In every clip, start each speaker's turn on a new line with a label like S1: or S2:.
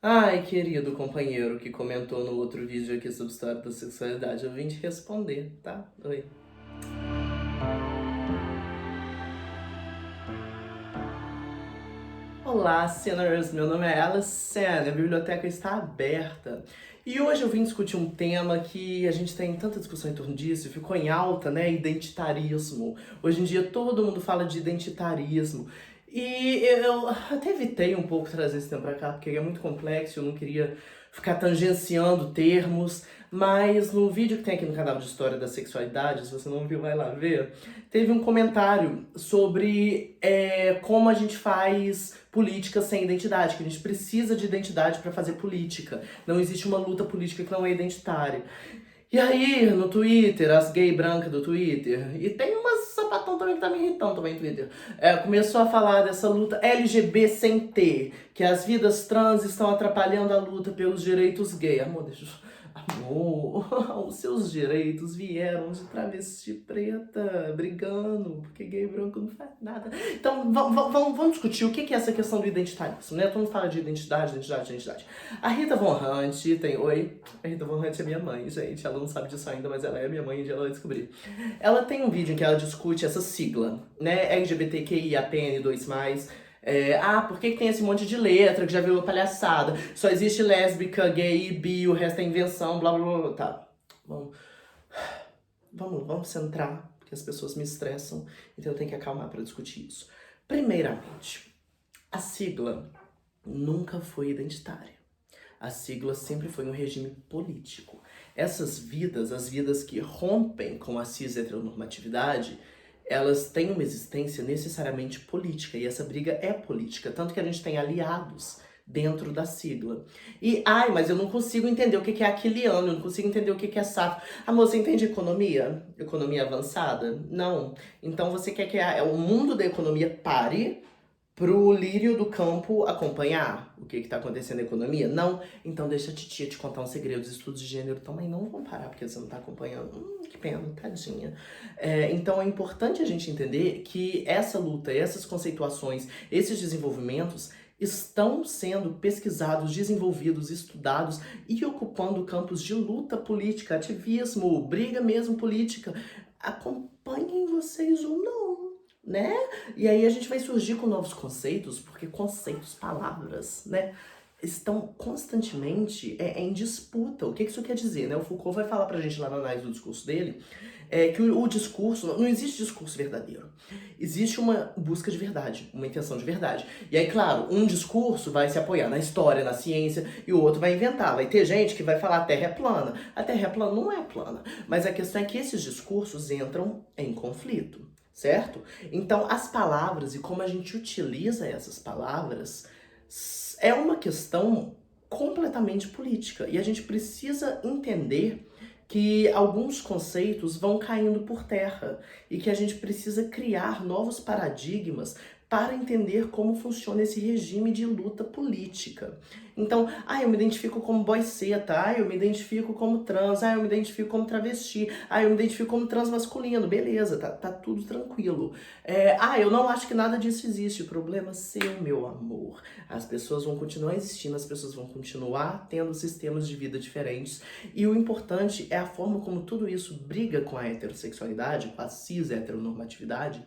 S1: Ai, querido companheiro que comentou no outro vídeo aqui sobre história da sexualidade, eu vim te responder, tá? Oi. Olá, sinners! Meu nome é Alison, a biblioteca está aberta. E hoje eu vim discutir um tema que a gente tem tanta discussão em torno disso, ficou em alta, né? Identitarismo. Hoje em dia todo mundo fala de identitarismo. E eu até evitei um pouco trazer esse tema pra cá, porque é muito complexo, eu não queria ficar tangenciando termos, mas no vídeo que tem aqui no canal de História da Sexualidade, se você não viu, vai lá ver, teve um comentário sobre como a gente faz política sem identidade, que a gente precisa de identidade para fazer política. Não existe uma luta política que não é identitária. E aí, no Twitter, as gay brancas do Twitter, e tem umas sapatão também que tá me irritando também no Twitter, começou a falar dessa luta LGB sem T, que as vidas trans estão atrapalhando a luta pelos direitos gay. Amor, deixa eu... Amor, os seus direitos vieram de travesti preta brigando, porque gay branco não faz nada. Então, vamos discutir o que é essa questão do identitarismo, né? Todo mundo fala de identidade. A Rita Von Hunt tem... Oi? A Rita Von Hunt é minha mãe, gente. Ela não sabe disso ainda, mas ela é minha mãe e ela vai descobrir. Ela tem um vídeo em que ela discute essa sigla, né? LGBTQIAPN2+. Por que tem esse monte de letra que já virou palhaçada? Só existe lésbica, gay, bi, o resto é invenção, blá blá blá. Tá, vamos centrar, porque as pessoas me estressam, então eu tenho que acalmar para discutir isso. Primeiramente, a sigla nunca foi identitária. A sigla sempre foi um regime político. Essas vidas, as vidas que rompem com a cis-heteronormatividade, elas têm uma existência necessariamente política, e essa briga é política, tanto que a gente tem aliados dentro da sigla. E, mas eu não consigo entender o que é aquiliano, eu não consigo entender o que é safo. Amor, você entende economia? Economia avançada? Não. Então você quer que o mundo da economia pare pro lírio do campo acompanhar o que tá acontecendo na economia? Não. Então deixa a titia te contar um segredo. Os estudos de gênero também não vão parar porque você não tá acompanhando. Que pena, tadinha. Então é importante a gente entender que essa luta, essas conceituações, esses desenvolvimentos estão sendo pesquisados, desenvolvidos, estudados e ocupando campos de luta política, ativismo, briga mesmo política. Acompanhem vocês ou não, né? E aí a gente vai surgir com novos conceitos, porque conceitos, palavras, né, estão constantemente em disputa. O que isso quer dizer, né? O Foucault vai falar pra gente lá na análise do discurso dele, que o discurso, não existe discurso verdadeiro. Existe uma busca de verdade, uma intenção de verdade. E aí, claro, um discurso vai se apoiar na história, na ciência, e o outro vai inventar. Vai ter gente que vai falar a Terra é plana. A Terra é plana não é plana. Mas a questão é que esses discursos entram em conflito. Certo? Então, as palavras e como a gente utiliza essas palavras é uma questão completamente política. E a gente precisa entender que alguns conceitos vão caindo por terra e que a gente precisa criar novos paradigmas para entender como funciona esse regime de luta política. Então, eu me identifico como boiceta, eu me identifico como trans, eu me identifico como travesti, eu me identifico como transmasculino, beleza, tá tudo tranquilo. Eu não acho que nada disso existe, problema seu, meu amor. As pessoas vão continuar existindo, as pessoas vão continuar tendo sistemas de vida diferentes, e o importante é a forma como tudo isso briga com a heterossexualidade, com a cis-heteronormatividade,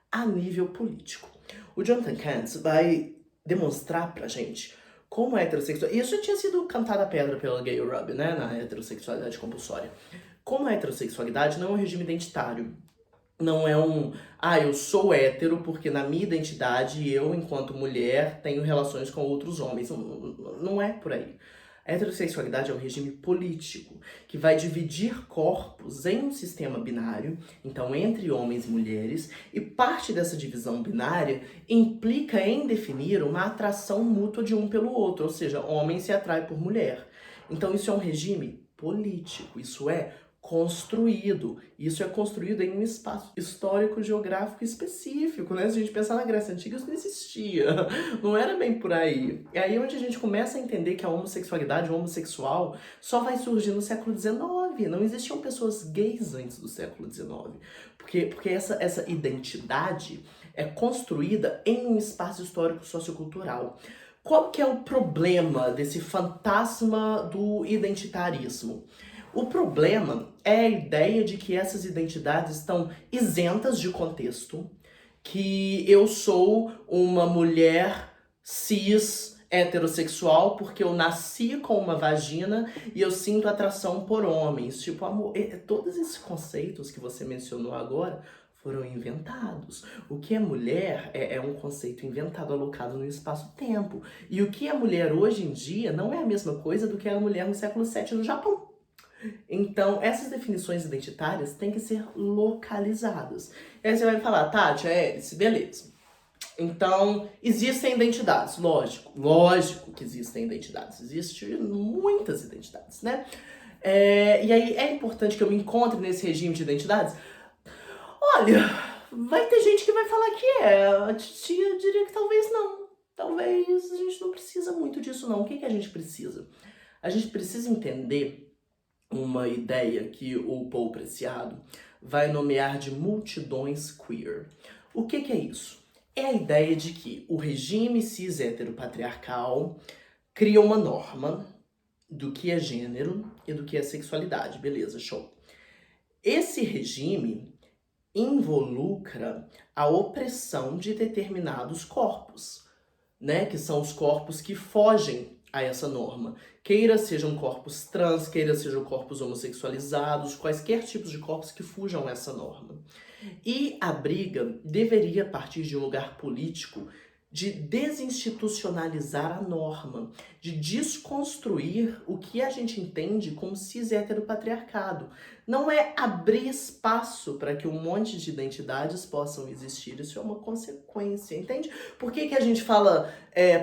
S1: a nível político. O Jonathan Kantz vai demonstrar pra gente como a heterossexualidade... Isso já tinha sido cantado a pedra pela Gay Ruby, né, na heterossexualidade compulsória. Como a heterossexualidade não é um regime identitário. Não é eu sou hétero porque na minha identidade eu, enquanto mulher, tenho relações com outros homens. Não é por aí. A heterossexualidade é um regime político que vai dividir corpos em um sistema binário, então entre homens e mulheres, e parte dessa divisão binária implica em definir uma atração mútua de um pelo outro, ou seja, homem se atrai por mulher. Então isso é um regime político, isso é construído. Isso é construído em um espaço histórico, geográfico específico, né? Se a gente pensar na Grécia Antiga, isso não existia. Não era bem por aí. É aí onde a gente começa a entender que a homossexualidade, o homossexual, só vai surgir no século XIX. Não existiam pessoas gays antes do século XIX. Porque essa identidade é construída em um espaço histórico sociocultural. Qual que é o problema desse fantasma do identitarismo? O problema é a ideia de que essas identidades estão isentas de contexto, que eu sou uma mulher cis heterossexual porque eu nasci com uma vagina e eu sinto atração por homens. Tipo, amor, todos esses conceitos que você mencionou agora foram inventados. O que é mulher é um conceito inventado, alocado no espaço-tempo. E o que é mulher hoje em dia não é a mesma coisa do que era mulher no século VII no Japão. Então, essas definições identitárias têm que ser localizadas. E aí você vai me falar, Tati, Hélice, beleza. Então, existem identidades, lógico que existem identidades. Existem muitas identidades, né? E aí, é importante que eu me encontre nesse regime de identidades? Olha, vai ter gente que vai falar que é. A titia diria que talvez não. Talvez a gente não precisa muito disso, não. O que a gente precisa? A gente precisa entender uma ideia que o Paul Preciado vai nomear de multidões queer. O que é isso? É a ideia de que o regime cis heteropatriarcal cria uma norma do que é gênero e do que é sexualidade. Beleza, show. Esse regime involucra a opressão de determinados corpos, né? Que são os corpos que fogem a essa norma. Queira sejam corpos trans, queira sejam corpos homossexualizados, quaisquer tipos de corpos que fujam a essa norma. E a briga deveria partir de um lugar político de desinstitucionalizar a norma, de desconstruir o que a gente entende como cis-heteropatriarcado. Não é abrir espaço para que um monte de identidades possam existir, isso é uma consequência, entende? Por que a gente fala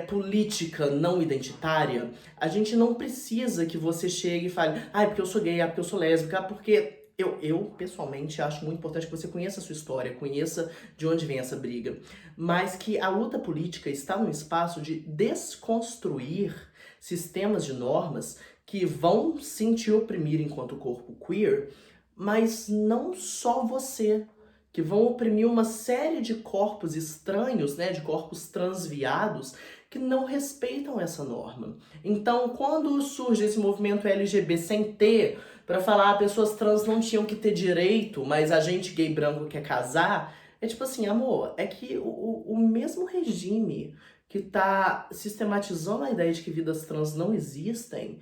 S1: política não identitária? A gente não precisa que você chegue e fale, porque eu sou gay, porque eu sou lésbica, porque... Eu, pessoalmente, acho muito importante que você conheça a sua história, conheça de onde vem essa briga, mas que a luta política está no espaço de desconstruir sistemas de normas que vão sim te oprimir enquanto corpo queer, mas não só você, que vão oprimir uma série de corpos estranhos, né, de corpos transviados, que não respeitam essa norma. Então, quando surge esse movimento LGB sem ter, para falar pessoas trans não tinham que ter direito, mas a gente gay branco quer casar, é tipo assim, amor, é que o mesmo regime que tá sistematizando a ideia de que vidas trans não existem,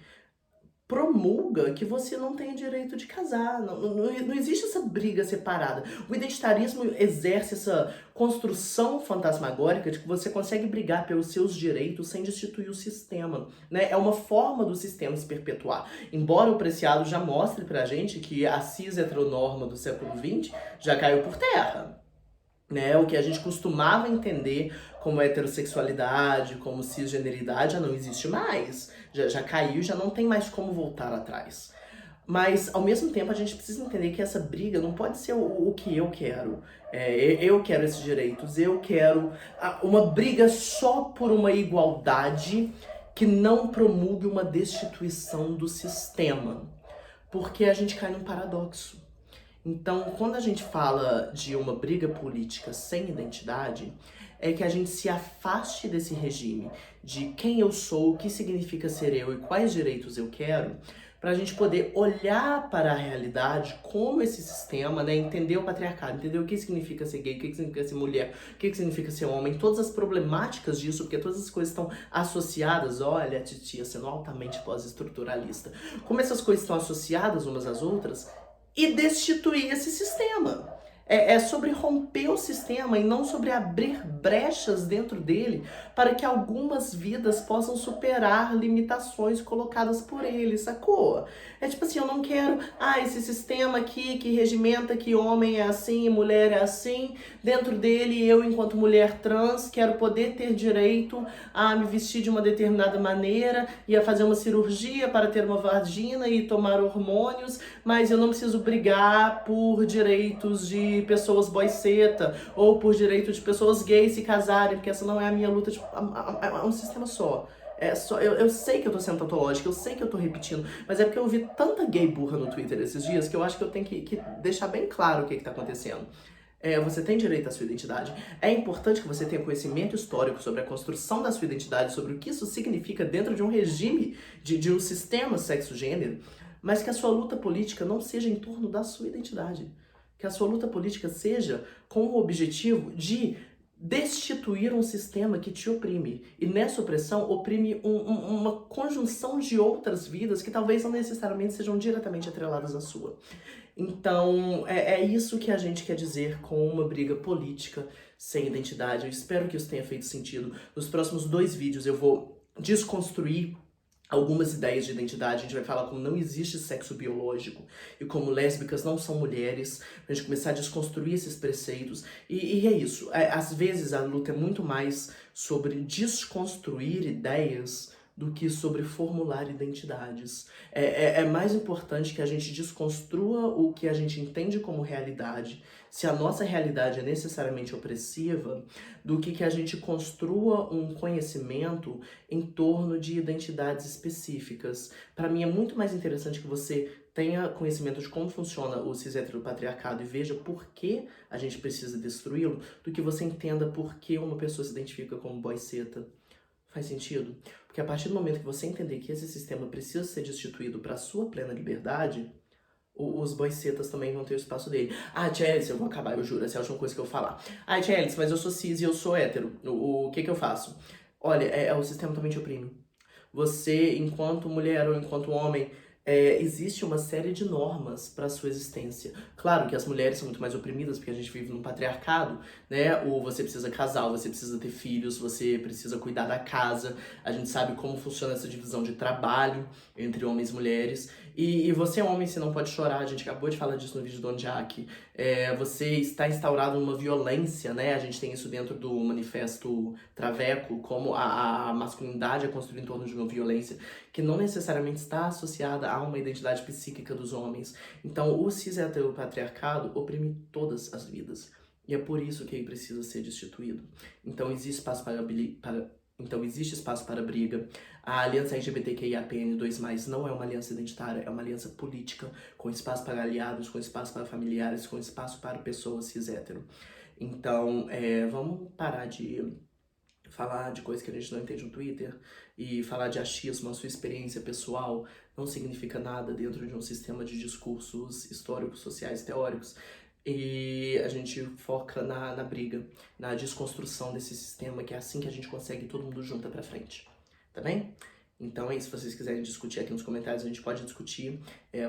S1: promulga que você não tem direito de casar. Não existe essa briga separada. O identitarismo exerce essa construção fantasmagórica de que você consegue brigar pelos seus direitos sem destituir o sistema, né? É uma forma do sistema se perpetuar. Embora o Preciado já mostre pra gente que a cis-heteronorma do século XX já caiu por terra. Né, o que a gente costumava entender como heterossexualidade, como cisgeneridade, já não existe mais. Já caiu, já não tem mais como voltar atrás. Mas, ao mesmo tempo, a gente precisa entender que essa briga não pode ser o que eu quero. Eu quero esses direitos, eu quero uma briga só por uma igualdade que não promulgue uma destituição do sistema. Porque a gente cai num paradoxo. Então, quando a gente fala de uma briga política sem identidade, é que a gente se afaste desse regime de quem eu sou, o que significa ser eu e quais direitos eu quero, para a gente poder olhar para a realidade como esse sistema, né, entender o patriarcado, entender o que significa ser gay, o que significa ser mulher, o que significa ser homem, todas as problemáticas disso, porque todas as coisas estão associadas, olha a titia sendo altamente pós-estruturalista, como essas coisas estão associadas umas às outras, e destituir esse sistema. É sobre romper o sistema e não sobre abrir brechas dentro dele para que algumas vidas possam superar limitações colocadas por ele, sacou? É tipo assim, eu não quero, esse sistema aqui que regimenta que homem é assim e mulher é assim, dentro dele eu, enquanto mulher trans, quero poder ter direito a me vestir de uma determinada maneira e a fazer uma cirurgia para ter uma vagina e tomar hormônios, mas eu não preciso brigar por direitos de pessoas boiceta ou por direito de pessoas gays se casarem, porque essa não é a minha luta, é um sistema só. Eu sei que eu tô sendo tautológica, eu sei que eu tô repetindo, mas é porque eu vi tanta gay burra no Twitter esses dias que eu acho que eu tenho que deixar bem claro o que tá acontecendo. Você tem direito à sua identidade. É importante que você tenha conhecimento histórico sobre a construção da sua identidade, sobre o que isso significa dentro de um regime, de um sistema sexo-gênero, mas que a sua luta política não seja em torno da sua identidade. Que a sua luta política seja com o objetivo de destituir um sistema que te oprime. E nessa opressão oprime uma conjunção de outras vidas que talvez não necessariamente sejam diretamente atreladas à sua. Então, é isso que a gente quer dizer com uma briga política sem identidade. Eu espero que isso tenha feito sentido. Nos próximos 2 vídeos eu vou desconstruir algumas ideias de identidade. A gente vai falar como não existe sexo biológico e como lésbicas não são mulheres, pra gente começar a desconstruir esses preceitos. E é isso. Às vezes a luta é muito mais sobre desconstruir ideias do que sobre formular identidades. É mais importante que a gente desconstrua o que a gente entende como realidade, se a nossa realidade é necessariamente opressiva, do que a gente construa um conhecimento em torno de identidades específicas. Para mim é muito mais interessante que você tenha conhecimento de como funciona o cis-heteropatriarcado e veja por que a gente precisa destruí-lo, do que você entenda por que uma pessoa se identifica como boiceta. Faz sentido? Porque a partir do momento que você entender que esse sistema precisa ser destituído para sua plena liberdade, os boicetas também vão ter o espaço dele. Ah, Tia Alice, eu vou acabar, eu juro, essa é a última coisa que eu vou falar. Ah, Tia Alice, mas eu sou cis e eu sou hétero. O que eu faço? Olha, o sistema também te oprime. Você, enquanto mulher ou enquanto homem, existe uma série de normas para sua existência. Claro que as mulheres são muito mais oprimidas porque a gente vive num patriarcado, né? Ou você precisa casar, você precisa ter filhos, você precisa cuidar da casa. A gente sabe como funciona essa divisão de trabalho entre homens e mulheres. E você, homem, você não pode chorar. A gente acabou de falar disso no vídeo do Jack. Você está instaurado numa violência, né? A gente tem isso dentro do manifesto Traveco, como a masculinidade é construída em torno de uma violência que não necessariamente está associada a uma identidade psíquica dos homens. Então, o cis-heteropatriarcado oprime todas as vidas. E é por isso que ele precisa ser destituído. Então, existe espaço para briga. A aliança LGBTQIAPN2+, não é uma aliança identitária, é uma aliança política, com espaço para aliados, com espaço para familiares, com espaço para pessoas cis-hétero. Então, vamos parar de falar de coisas que a gente não entende no Twitter e falar de achismo, a sua experiência pessoal não significa nada dentro de um sistema de discursos históricos, sociais, teóricos. E a gente foca na briga, na desconstrução desse sistema, que é assim que a gente consegue todo mundo junto pra frente. Tá bem? Então é isso, se vocês quiserem discutir aqui nos comentários, a gente pode discutir.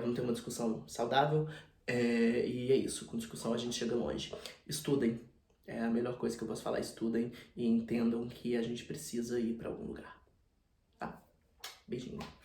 S1: Vamos ter uma discussão saudável. E é isso, com discussão a gente chega longe. Estudem. É a melhor coisa que eu posso falar. Estudem e entendam que a gente precisa ir pra algum lugar. Tá? Beijinho.